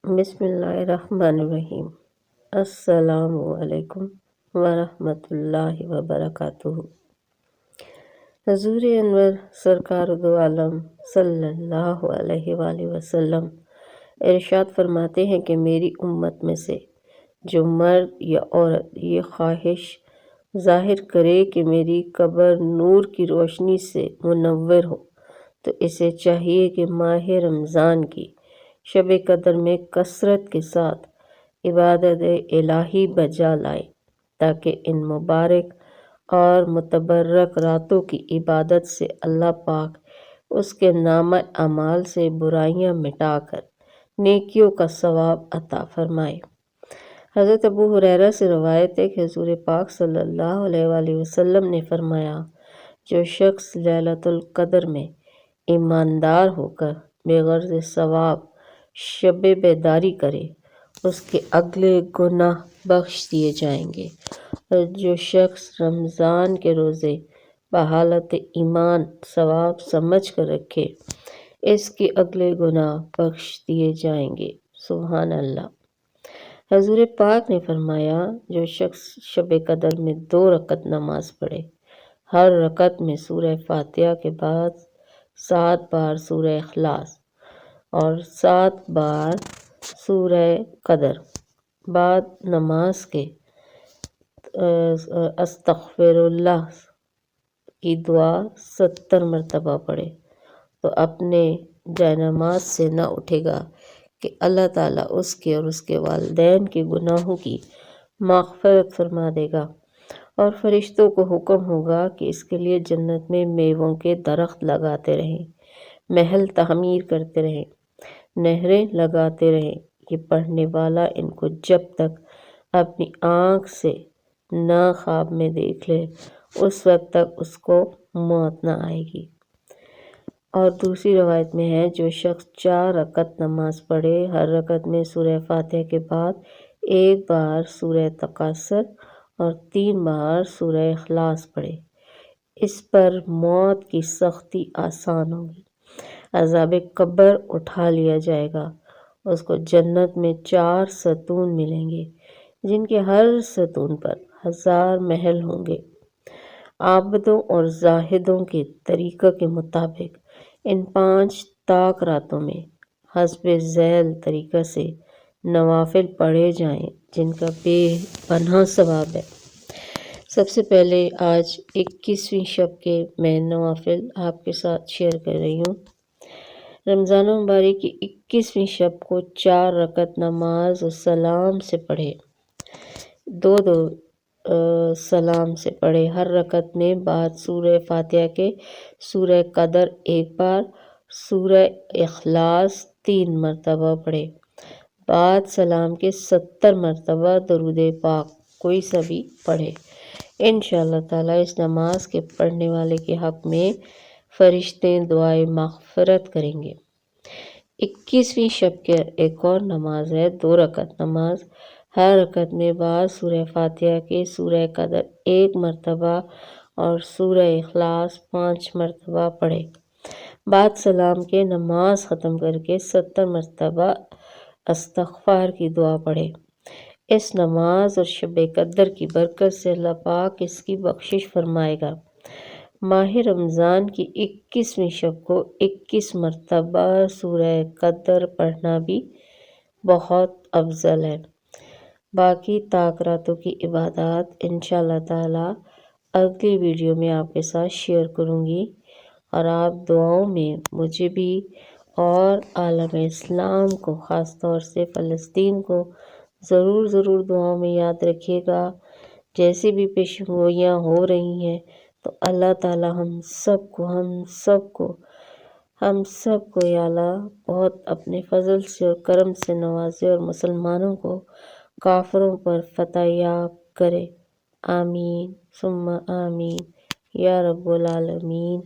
بسم اللہ الرحمن الرحیم۔ السلام علیکم ورحمۃ اللہ وبرکاتہ۔ حضور انور سرکار دو عالم صلی اللہ علیہ وآلہ وسلم ارشاد فرماتے ہیں کہ میری امت میں سے جو مرد یا عورت یہ خواہش ظاہر کرے کہ میری قبر نور کی روشنی سے منور ہو تو اسے چاہیے کہ ماہ رمضان کی شب قدر میں کثرت کے ساتھ عبادت الہی بجا لائے تاکہ ان مبارک اور متبرک راتوں کی عبادت سے اللہ پاک اس کے نامہ اعمال سے برائیاں مٹا کر نیکیوں کا ثواب عطا فرمائے۔ حضرت ابو ہریرہ سے روایت ہے کہ حضور پاک صلی اللہ علیہ وآلہ وسلم نے فرمایا، جو شخص لیلۃ القدر میں ایماندار ہو کر بغرض ثواب شب بیداری کرے اس کے اگلے گناہ بخش دیے جائیں گے، اور جو شخص رمضان کے روزے بحالت ایمان ثواب سمجھ کر رکھے اس کے اگلے گناہ بخش دیے جائیں گے۔ سبحان اللہ۔ حضور پاک نے فرمایا، جو شخص شب قدر میں 2 رکعت نماز پڑھے، ہر رکعت میں سورہ فاتحہ کے بعد 7 بار سورہ اخلاص اور 7 بار سورہ قدر، بعد نماز کے استغفر اللہ کی دعا 70 مرتبہ پڑھے تو اپنے جائے نماز سے نہ اٹھے گا کہ اللہ تعالیٰ اس کے اور اس کے والدین کے گناہوں کی مغفرت فرما دے گا، اور فرشتوں کو حکم ہوگا کہ اس کے لیے جنت میں میووں کے درخت لگاتے رہیں، محل تعمیر کرتے رہیں، نہریں لگاتے رہیں۔ یہ پڑھنے والا ان کو جب تک اپنی آنکھ سے نہ خواب میں دیکھ لے اس وقت تک اس کو موت نہ آئے گی۔ اور دوسری روایت میں ہے، جو شخص 4 رکعت نماز پڑھے، ہر رکعت میں سورہ فاتحہ کے بعد 1 بار سورہ تکاثر اور 3 بار سورہ اخلاص پڑھے، اس پر موت کی سختی آسان ہوگی، عذاب قبر اٹھا لیا جائے گا، اس کو جنت میں 4 ستون ملیں گے جن کے ہر ستون پر 1000 محل ہوں گے۔ عابدوں اور زاہدوں کے طریقہ کے مطابق ان 5 طاق راتوں میں حسب ذیل طریقہ سے نوافل پڑھے جائیں جن کا بے پناہ ثواب ہے۔ سب سے پہلے آج 21ویں شب کے میں نوافل آپ کے ساتھ شیئر کر رہی ہوں۔ رمضان مبارک کی 21ویں شب کو 4 رکعت نماز و سلام سے پڑھے، 2 سلام سے پڑھے، ہر رکعت میں بعد سورہ فاتحہ کے سورہ قدر 1 بار، سورہ اخلاص 3 مرتبہ پڑھے، بعد سلام کے 70 مرتبہ درود پاک کوئی سا بھی پڑھے۔ انشاءاللہ تعالیٰ اس نماز کے پڑھنے والے کے حق میں فرشتے دعائے مغفرت کریں گے۔ 21ویں شب کے ایک اور نماز ہے 2 رکعت نماز، ہر رکعت میں بعد سورہ فاتحہ کے سورہ قدر 1 مرتبہ اور سورہ اخلاص 5 مرتبہ پڑھے، بعد سلام کے نماز ختم کر کے 70 مرتبہ استغفار کی دعا پڑھے۔ اس نماز اور شب قدر کی برکت سے اللہ پاک اس کی بخشش فرمائے گا۔ ماہ رمضان کی 21ویں شب کو 21 مرتبہ سورہ قدر پڑھنا بھی بہت افضل ہے۔ باقی طاق راتوں کی عبادات انشاءاللہ تعالیٰ اگلی ویڈیو میں آپ کے ساتھ شیئر کروں گی، اور آپ دعاؤں میں مجھے بھی اور عالم اسلام کو، خاص طور سے فلسطین کو ضرور دعاؤں میں یاد رکھیے گا۔ جیسے بھی پیش گوئیاں ہو رہی ہیں تو اللہ تعالیٰ ہم سب کو یا اللہ بہت اپنے فضل سے اور کرم سے نوازے اور مسلمانوں کو کافروں پر فتح یاب کرے۔ آمین ثم آمین یا رب العالمین۔